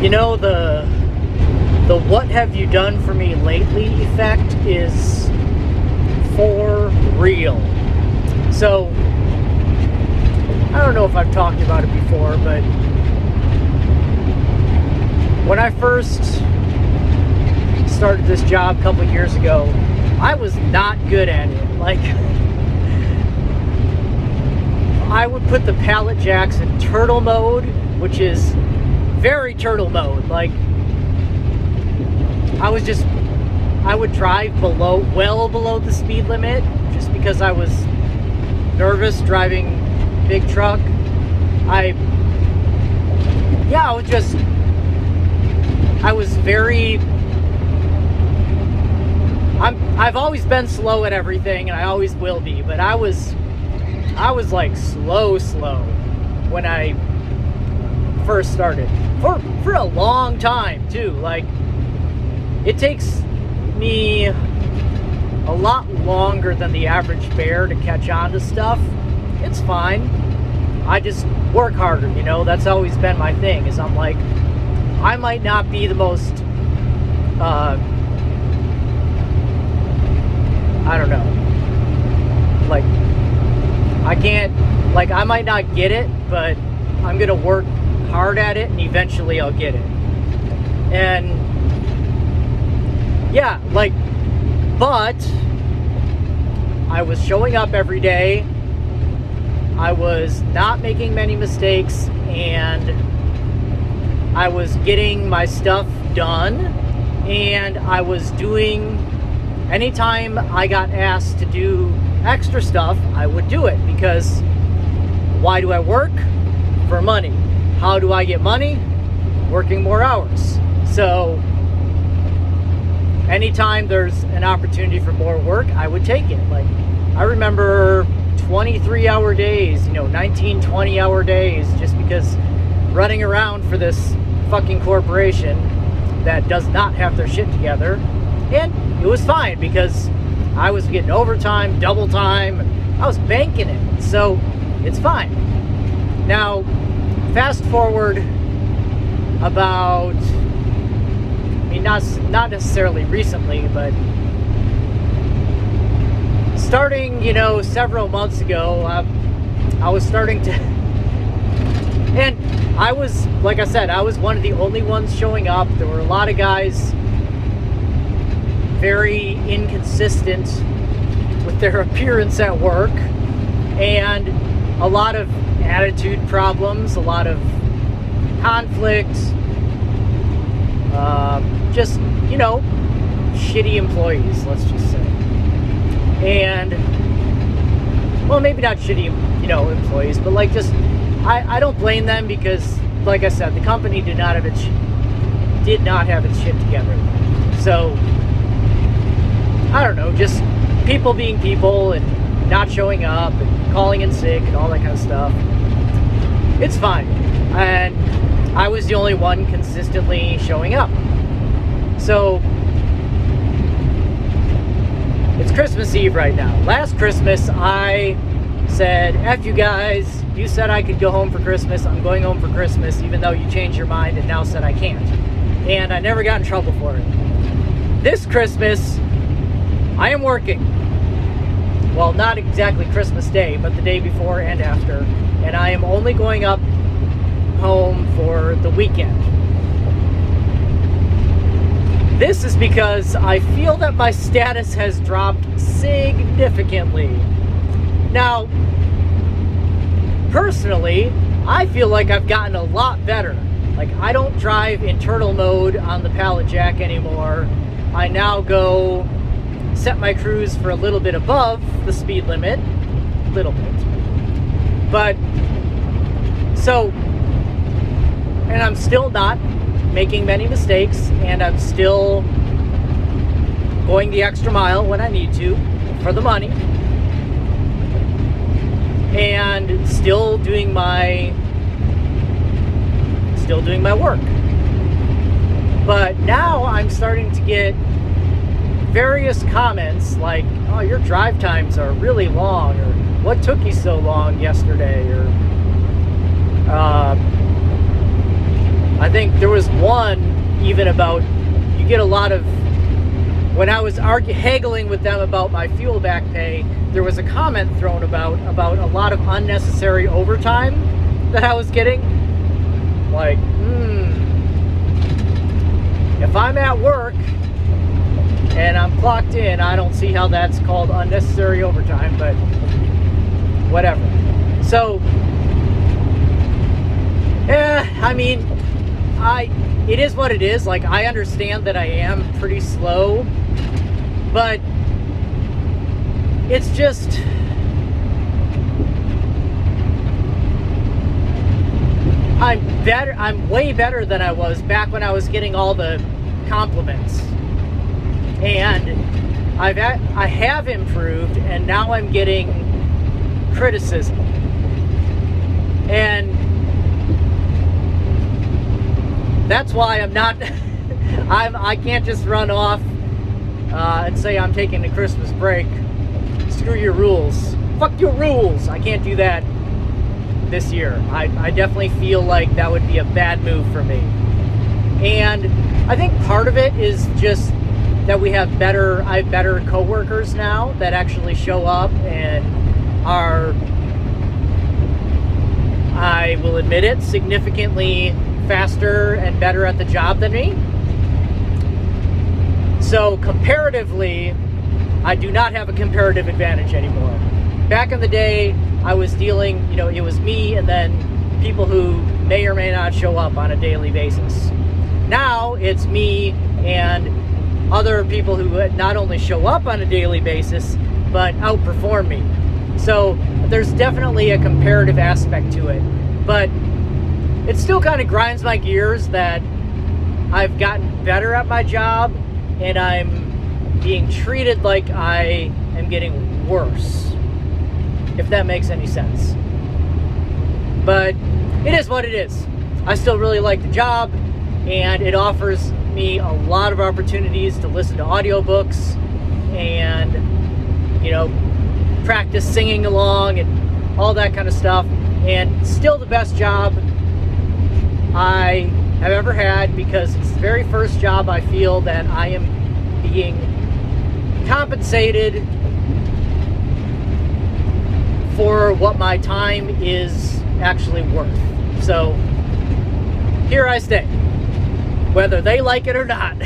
You know, the what have you done for me lately effect is for real. So, I don't know if I've talked about it before, but when I first started this job a couple years ago, I was not good at it. Like, I would put the pallet jacks in turtle mode, which is very turtle mode. Like, I would drive well below the speed limit just because I was nervous driving big truck. I was very, I've always been slow at everything, and I always will be, but I was like slow when I first started for a long time too. Like, it takes me a lot longer than the average bear to catch on to stuff. It's fine. I just work harder, you know. That's always been my thing, is I'm like, I might not be the most I don't know, like, I might not get it, but I'm gonna work hard at it, and eventually I'll get it. And yeah, like, but I was showing up every day. I was not making many mistakes, and I was getting my stuff done, and I was doing, anytime I got asked to do extra stuff, I would do it, because why do I work? For money. How do I get money? Working more hours. So anytime there's an opportunity for more work, I would take it. Like, I remember 23-hour days, 19, 20-hour days, just because running around for this fucking corporation that does not have their shit together. And it was fine, because I was getting overtime, double time, I was banking it, so it's fine. Now, fast forward about, not necessarily recently, but starting, several months ago, I was starting to, and I was, like I said, I was one of the only ones showing up. There were a lot of guys very inconsistent with their appearance at work, and a lot of attitude problems, a lot of conflict, just, shitty employees, let's just say. And, well, maybe not shitty, employees, but like, just, I don't blame them, because, like I said, the company did not have its shit together. So, I don't know, just people being people, and not showing up, and calling in sick, and all that kind of stuff. It's fine. And I was the only one consistently showing up. So, it's Christmas Eve right now. Last Christmas, I said, F you guys, you said I could go home for Christmas, I'm going home for Christmas, even though you changed your mind and now said I can't. And I never got in trouble for it. This Christmas, I am working. Well, not exactly Christmas Day, but the day before and after. And I am only going up home for the weekend. This is because I feel that my status has dropped significantly. Now, personally, I feel like I've gotten a lot better. Like, I don't drive in turtle mode on the pallet jack anymore. I now go set my cruise for a little bit above the speed limit. A little bit. But, so, and I'm still not making many mistakes, and I'm still going the extra mile when I need to for the money, and still doing my work. But now I'm starting to get various comments like, oh, your drive times are really long, or what took you so long yesterday, or I I think there was one even about, you get a lot of, when I was haggling with them about my fuel back pay, there was a comment thrown about a lot of unnecessary overtime that I was getting. Like, if I'm at work and I'm clocked in, I don't see how that's called unnecessary overtime, but whatever. So, I mean, it is what it is. Like, I understand that I am pretty slow, but it's just, I'm way better than I was back when I was getting all the compliments. And I have improved, and now I'm getting criticism. And that's why I'm not, I can't just run off and say I'm taking a Christmas break. Screw your rules. Fuck your rules. I can't do that this year. I definitely feel like that would be a bad move for me. And I think part of it is just that I have better coworkers now that actually show up and are, I will admit it, significantly faster and better at the job than me. So comparatively, I do not have a comparative advantage anymore. Back in the day, I was dealing, it was me and then people who may or may not show up on a daily basis. Now it's me and other people who not only show up on a daily basis, but outperform me. So there's definitely a comparative aspect to it. But it still kind of grinds my gears that I've gotten better at my job and I'm being treated like I am getting worse, if that makes any sense. But it is what it is. I still really like the job, and it offers me a lot of opportunities to listen to audiobooks and, practice singing along and all that kind of stuff. And still the best job I have ever had, because it's the very first job I feel that I am being compensated for what my time is actually worth. So here I stay, whether they like it or not.